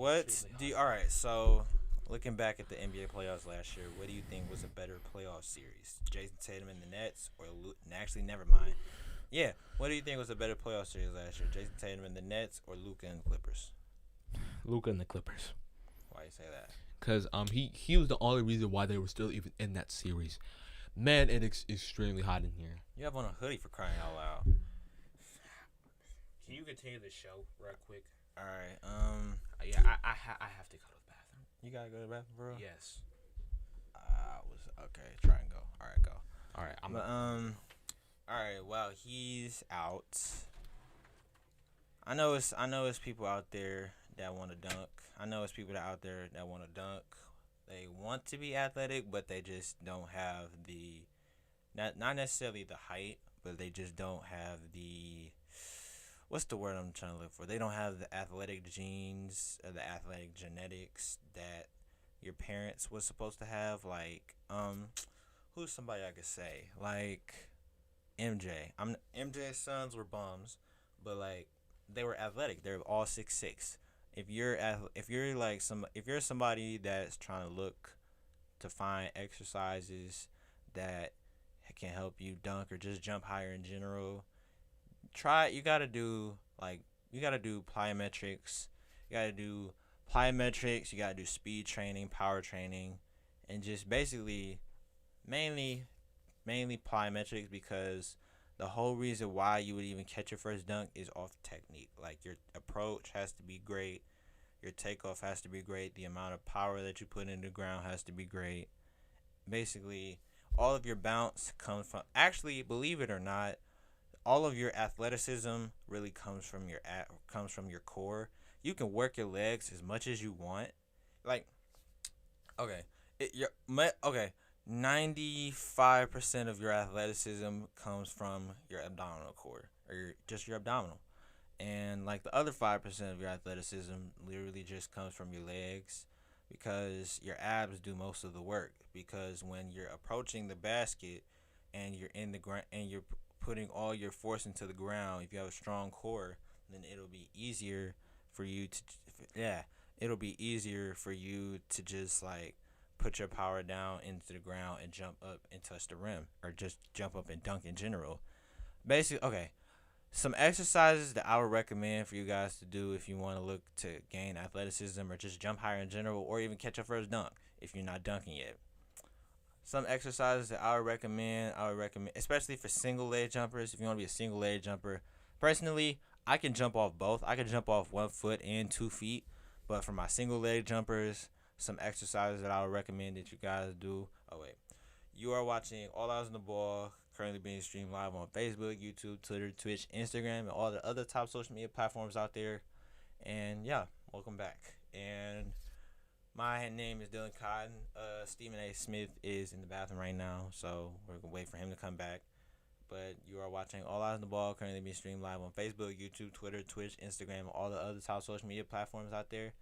all right, so looking back at the NBA playoffs last year, what do you think was a better playoff series? Jason Tatum and the Nets, or actually, never mind. Yeah, what do you think was a better playoff series last year? Jason Tatum and the Nets, or Luka and the Clippers? Luka and the Clippers. Why you say that? Because he was the only reason why they were still even in that series. Man, it's extremely hot in here. You have on a hoodie for crying out loud. Can you continue the show right quick? All right. Yeah, I have to go to the bathroom. You gotta go to the bathroom, bro? Yes. Okay. Try and go. All right, go. All right. All right. Well, he's out. I know it's people out there that want to dunk. I know it's people out there that want to dunk. They want to be athletic, but they just don't have the not necessarily the height, but they just don't have the what's the word I'm trying to look for? They don't have the athletic genes or the athletic genetics that your parents was supposed to have. Like, who's somebody I could say? Like MJ. MJ's sons were bums, but like they were athletic. They're all 6'6". If you're somebody that's trying to look to find exercises that can help you dunk or just jump higher in general, you gotta do plyometrics. You gotta do speed training, power training, and just basically mainly plyometrics, because the whole reason why you would even catch your first dunk is off technique. Like, your approach has to be great, your takeoff has to be great, the amount of power that you put in the ground has to be great. Basically, all of your bounce comes from, actually, believe it or not, all of your athleticism really comes from your core. You can work your legs as much as you want. Like, 95% of your athleticism comes from your abdominal core, or just your abdominal. And like the other 5% of your athleticism literally just comes from your legs, because your abs do most of the work. Because when you're approaching the basket and you're in the ground and you're putting all your force into the ground, if you have a strong core, then it'll be easier for you to just like put your power down into the ground and jump up and touch the rim, or just jump up and dunk in general. Basically, okay, some exercises that I would recommend for you guys to do if you want to look to gain athleticism or just jump higher in general, or even catch your first dunk if you're not dunking yet. Some exercises that I would recommend, especially for single leg jumpers, if you want to be a single leg jumper. Personally, I can jump off both. I can jump off 1 foot and 2 feet. But for my single leg jumpers, some exercises that I would recommend that you guys do. You are watching All Eyes on the Ball, currently being streamed live on Facebook, YouTube, Twitter, Twitch, Instagram, and all the other top social media platforms out there. And yeah, welcome back. And My name is Dylan Cotton. Stephen A. Smith is in the bathroom right now, so we're gonna wait for him to come back. But you are watching All Eyes on the Ball, currently being streamed live on Facebook, YouTube, Twitter, Twitch, Instagram, all the other top social media platforms out there.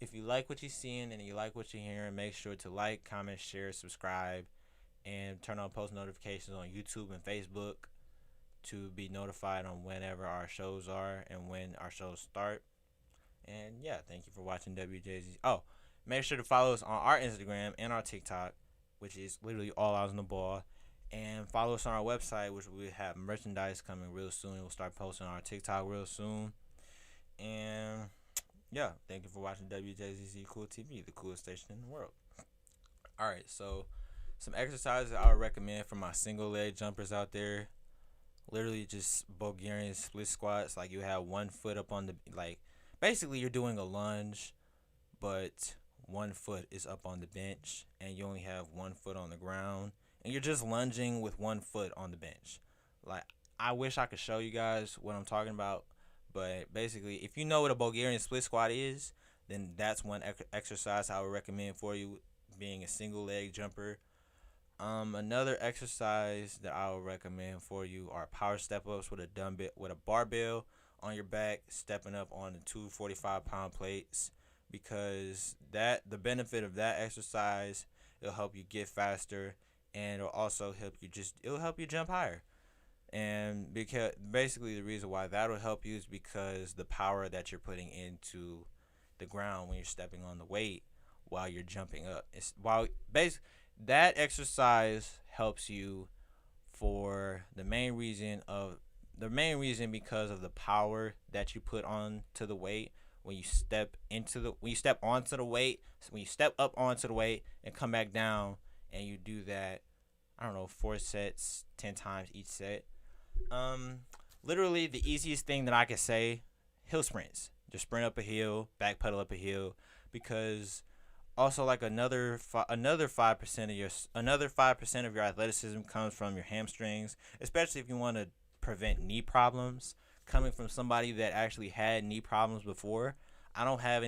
If you like what you're seeing and you like what you're hearing, make sure to like, comment, share, subscribe, and turn on post notifications on YouTube and Facebook to be notified on whenever our shows are and when our shows start. And yeah, thank you for watching WJZ. Oh, make sure to follow us on our Instagram and our TikTok, which is literally All Eyes on the Ball. And follow us on our website, which we have merchandise coming real soon. We'll start posting on our TikTok real soon. And yeah, thank you for watching Wjzz Cool Tv, the coolest station in the world. Alright, so some exercises I would recommend for my single leg jumpers out there. Literally just Bulgarian split squats. Like you have one foot up on the, like, basically you're doing a lunge, but one foot is up on the bench and you only have one foot on the ground. And you're just lunging with one foot on the bench. Like, I wish I could show you guys what I'm talking about. But basically, if you know what a Bulgarian split squat is, then that's one exercise I would recommend for you, being a single leg jumper. Another exercise that I would recommend for you are power step ups with a barbell on your back, stepping up on the 245-pound plates, because the benefit of that exercise, it'll help you get faster, and it'll also help you jump higher. And because basically the reason why that'll help you is because the power that you're putting into the ground when you're stepping on the weight while you're jumping up. That exercise helps you for the main reason because of the power that you put onto the weight when you step onto the weight, when you step up onto the weight and come back down, and you do that, I don't know, 4 sets, 10 times each set. Literally the easiest thing that I could say, hill sprints. Just sprint up a hill, back pedal up a hill, because also like another 5% of your athleticism comes from your hamstrings, especially if you want to prevent knee problems. Coming from somebody that actually had knee problems before, I don't have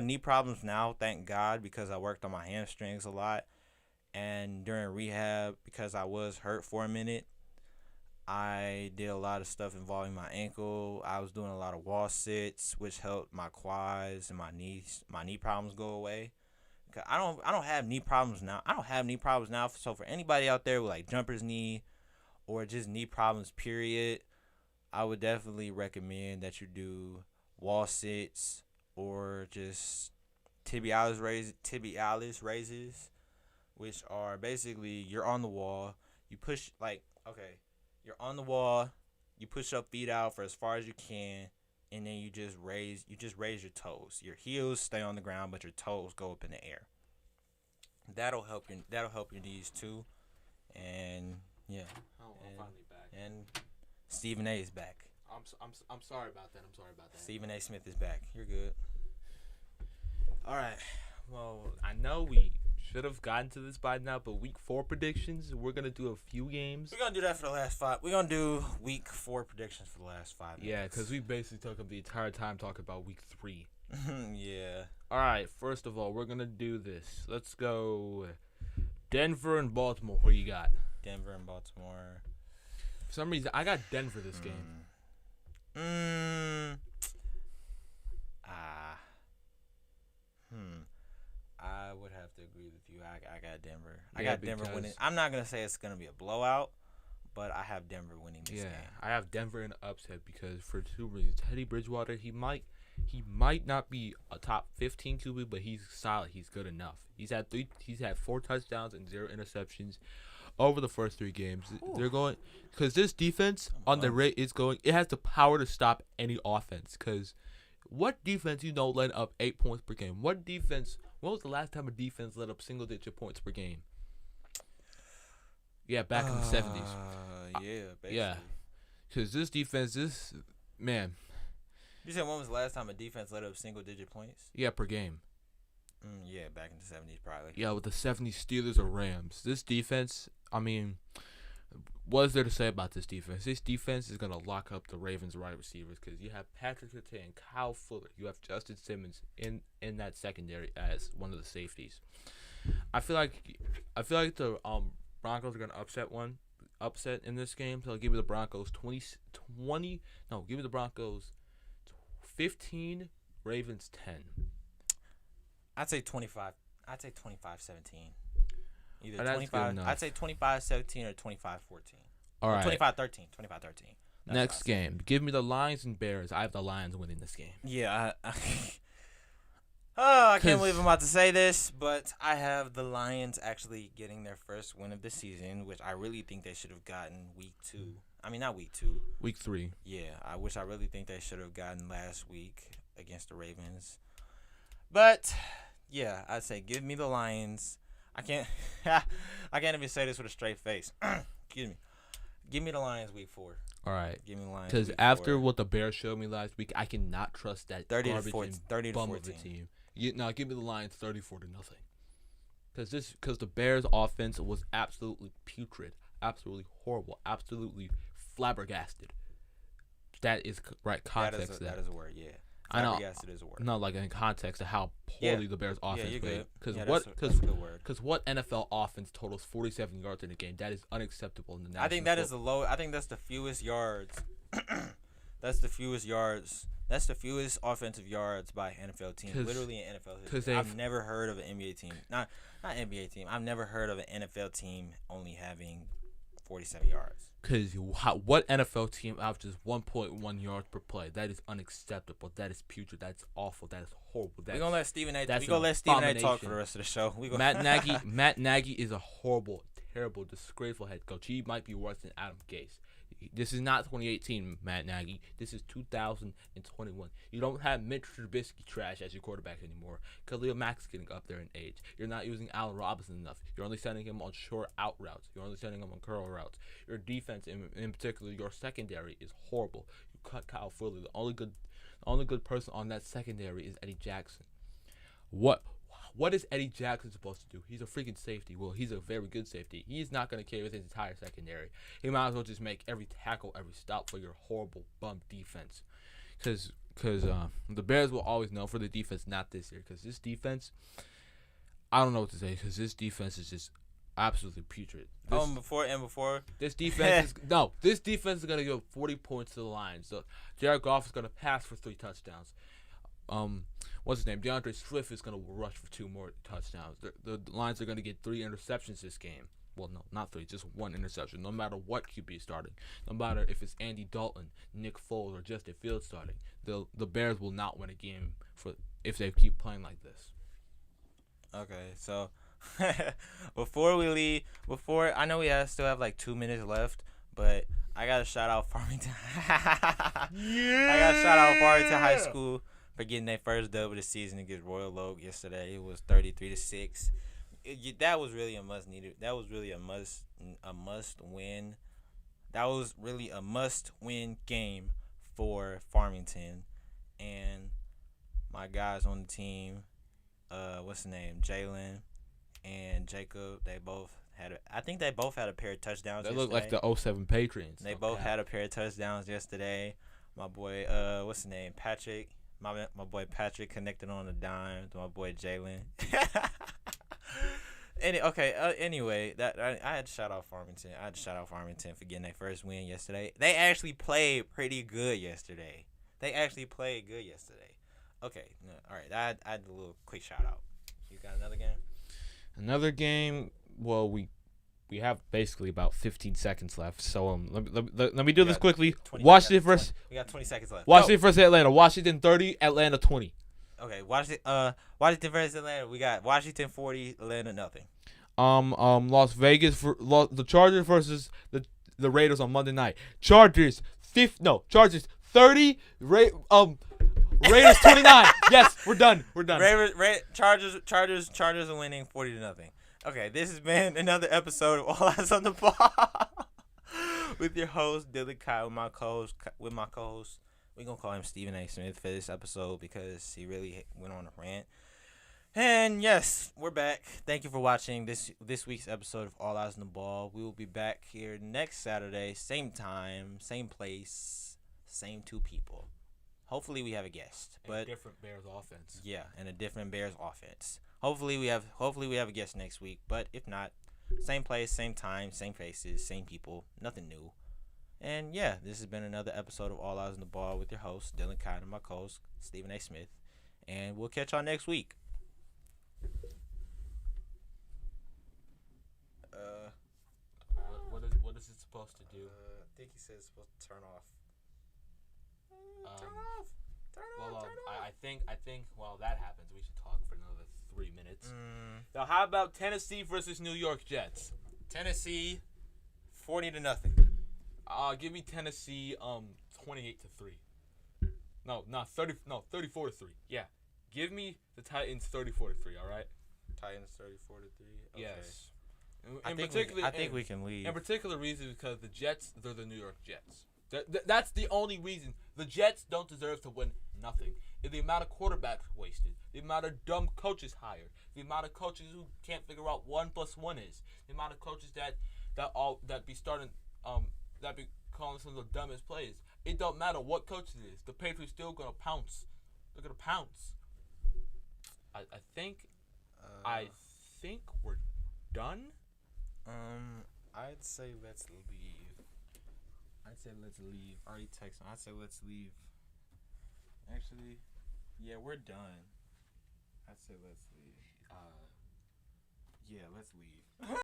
knee problems now, thank God, because I worked on my hamstrings a lot. And during rehab, because I was hurt for a minute, I did a lot of stuff involving my ankle. I was doing a lot of wall sits, which helped my quads and my knee problems go away. I don't have knee problems now. So for anybody out there with like jumper's knee or just knee problems, period, I would definitely recommend that you do wall sits or just tibialis raises, which are basically you're on the wall, you're on the wall, you push your feet out for as far as you can, and then you just raise your toes. Your heels stay on the ground, but your toes go up in the air. That'll help your knees too. And yeah. Oh, I'm finally back. And Stephen A is back. I'm sorry about that. Stephen A Smith is back. You're good. All right. Well, I know we should have gotten to this by now, but week 4 predictions, we're going to do a few games. We're going to do that for the last 5. We're going to do week 4 predictions for the last 5 minutes. Yeah, because we basically took up the entire time talking about week 3. Yeah. All right. First of all, we're going to do this. Let's go Denver and Baltimore. Who you got? Denver and Baltimore. For some reason, I got Denver this game. I would have to agree with you. I got Denver. I got Denver winning. I'm not gonna say it's gonna be a blowout, but I have Denver winning this game. I have Denver in an upset because for 2 reasons. Teddy Bridgewater, he might not be a top 15 QB, but he's solid. He's good enough. He's had 4 touchdowns and 0 interceptions over the first 3 games. Ooh. They're going because this defense on the rate is going. It has the power to stop any offense. Because what defense let up 8 points per game? What defense? When was the last time a defense let up single-digit points per game? Yeah, back in the 70s. Yeah, basically. Yeah, because this defense, man. You said when was the last time a defense let up single-digit points? Yeah, per game. Yeah, back in the 70s probably. Yeah, with the 70s Steelers or Rams. This defense, I mean, what is there to say about this defense? This defense is gonna lock up the Ravens' wide receivers because you have Patrick Surtain, Kyle Fuller, you have Justin Simmons in that secondary as one of the safeties. I feel like the Broncos are gonna upset in this game. So I'll give me the Broncos 15, Ravens 10. I'd say 25. I'd say 25-17. Either that's 25. I'd say 25-17 or 25-14. All right. 25-13. 25-13. Next game. Give me the Lions and Bears. I have the Lions winning this game. Yeah. I can't believe I'm about to say this, but I have the Lions actually getting their first win of the season, which I really think they should have gotten week 2. I mean, not week 2. Week 3. Yeah, I really think they should have gotten last week against the Ravens. But, yeah, I'd say give me the Lions. I can't even say this with a straight face. Excuse me. Give me the Lions week 4. All right. Give me the Lions. Because after what the Bears showed me last week, I cannot trust that 30-14 bum of a team. Now give me the Lions 34-0. Because the Bears' offense was absolutely putrid, absolutely horrible, absolutely flabbergasted. That is right context. That is a word. Yeah. I know. Flabbergasted is a word. No, like in context of how poorly the Bears' offense played. Because what NFL offense totals 47 yards in a game? That is unacceptable in the national. I think that is the low. I think that's the fewest yards. That's the fewest yards. That's the fewest offensive yards by NFL team. Literally in NFL history. I've never heard of an NBA team. Not NBA team. I've never heard of an NFL team only having 47 yards. Because what NFL team averages 1.1 yards per play? That is unacceptable. That is putrid. That's awful. That is horrible. We're gonna let Stephen A. talk for the rest of the show. Matt Nagy is a horrible, terrible, disgraceful head coach. He might be worse than Adam Gase. This is not 2018, Matt Nagy. This is 2021. You don't have Mitch Trubisky trash as your quarterback anymore. Khalil Mack's getting up there in age. You're not using Allen Robinson enough. You're only sending him on short out routes. You're only sending him on curl routes. Your defense, in particular, your secondary is horrible. You cut Kyle Fuller. The only good person on that secondary is Eddie Jackson. What is Eddie Jackson supposed to do? He's a freaking safety. Well, he's a very good safety. He's not going to carry his entire secondary. He might as well just make every tackle, every stop for your horrible bum defense. Because the Bears will always know for the defense, not this year. Because this defense, I don't know what to say. Because this defense is just absolutely putrid. This defense this defense is going to give 40 points to the Lions. So Jared Goff is going to pass for 3 touchdowns. What's his name? DeAndre Swift is going to rush for 2 more touchdowns. The Lions are going to get 3 interceptions this game. Well, no, not 3, just 1 interception. No matter what QB is starting, no matter if it's Andy Dalton, Nick Foles, or Justin Fields starting, the Bears will not win a game if they keep playing like this. Okay, so before we leave, I know we still have like 2 minutes left, but I gotta shout out Farmington. I gotta shout out Farmington High School for getting their first dub of the season against Royal Oak yesterday. It was 33-6. That was really a must needed. That was really a must win. That was really a must win game for Farmington, and my guys on the team, what's the name, Jalen and Jacob. I think they both had a pair of touchdowns. They yesterday. look like the 07 Patriots. They both had a pair of touchdowns yesterday. My boy, what's his name, Patrick. My boy Patrick connected on a dime to my boy Jalen. Anyway, I had to shout out Farmington. For getting their first win yesterday. They actually played pretty good yesterday. Okay, all right. I had a little quick shout out. You got another game? Another game. Well, we have basically about 15 seconds left. So let me do this quickly. Washington versus. We got 20 seconds left. Washington versus Atlanta. Washington 30, Atlanta 20. Okay, Washington versus Atlanta. We got Washington 40, Atlanta nothing. Las Vegas the Chargers versus the Raiders on Monday night. Chargers 30. Raiders 29. Yes, we're done. Chargers are winning 40-0. Okay, this has been another episode of All Eyes on the Ball with your host Dylan Kyle, with my co-host. We're gonna call him Stephen A. Smith for this episode because he really went on a rant. And yes, we're back. Thank you for watching this week's episode of All Eyes on the Ball. We will be back here next Saturday, same time, same place, same two people. Hopefully we have a guest, And a different Bears offense. Yeah, and a different Bears offense. Hopefully we have a guest next week, but if not, same place, same time, same faces, same people, nothing new. And yeah, this has been another episode of All Eyes on the Ball with your host Dylan Cotton and my co-host Stephen A. Smith, and we'll catch y'all next week. What is it supposed to do? I think he said it's supposed to turn off. Turn off. I think while that happens, we should talk for another 3 minutes. Now, how about Tennessee versus New York Jets? Tennessee, 40-0. Give me Tennessee 28-3. No, 34-3. Yeah. Give me the Titans 34-3, all right? Titans 34-3. Okay. Yes. I think we can leave. In particular reason because the Jets, they're the New York Jets. That's the only reason. The Jets don't deserve to win nothing. The amount of quarterbacks wasted, the amount of dumb coaches hired, the amount of coaches who can't figure out 1 + 1 is, the amount of coaches that be calling some of the dumbest plays. It don't matter what coach it is. The Patriots still gonna pounce. They're gonna pounce. I think we're done. I'd say let's leave. Already text him. I'd say let's leave. Actually, yeah, we're done. I'd say let's leave. Yeah, let's leave.